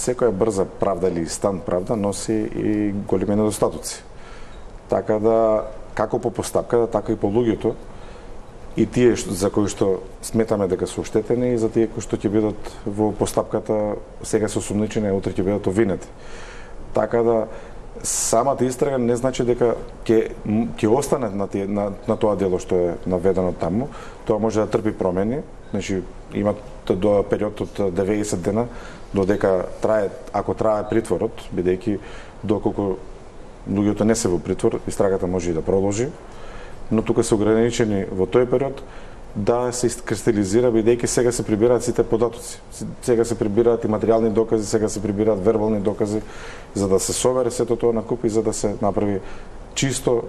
секоја брза правда или инстант правда носи и големи недостатоци. Така да, како по постапката, така и по луѓето, и тие за кои што сметаме дека се оштетени и за тие кои што ќе бидат во постапката сега се осумничени, а утре ќе бидат обвинети. Така да, самата истрага не значи дека ќе остане на тоа дело што е наведено таму. Тоа може да трпи промени, значи има до период од 90 дена додека трае, ако трае притворот, бидејќи доколку луѓето не се во притвор, истрагата може и да продолжи, но тука се ограничени во тој период да се кристализира, бидејќи сега се прибираат сите податоци. Сега се прибираат и материјални докази, сега се прибираат вербални докази, за да се собере сето тоа на куп и за да се направи чисто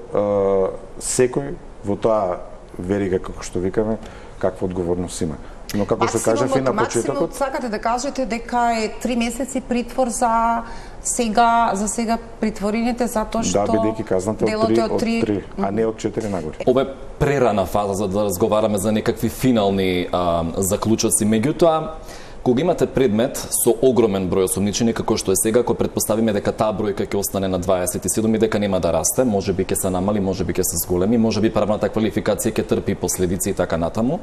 секој во таа верига, како што викаме, каква одговорност има. Но како што кажав и на почетокот, сакате да кажете дека е 3 месеци притвор за сега притворените затоа што да, бидејќи казната од 3, а не од 4 нагоре. Ова е прерана фаза за да разговараме за некакви финални заклучоци. Меѓутоа, кога имате предмет со огромен број осумничени како што е сега, ако претпоставиме дека таа бројка ќе остане на 27 и дека нема да расте, можеби ќе се намали, можеби ќе се зголеми, можеби правната квалификација ќе трпи последици и така натаму.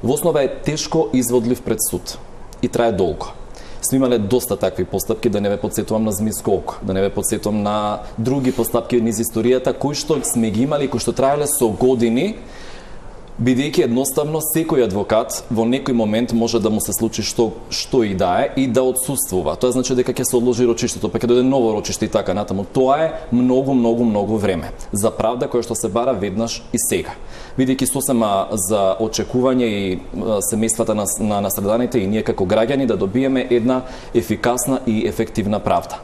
Во основа е тешко изводлив пред суд и трае долго. Сме имале доста такви постапки, да не ве подсетувам на Змиско око, да не ве подсетувам на други постапки низ историјата кои што сме ги имали, кои што траеле со години, бидејќи едноставно секој адвокат во некој момент може да му се случи што и да е и да отсуствува. Тоа значи дека ќе се одложи рочиштето, па ќе дојде ново рочиште и така натаму. Тоа е многу време за правда која што се бара веднаш и сега. Бидејќи сосема за очекување и семејствата на настраданите и ние како граѓани да добиеме една ефикасна и ефективна правда.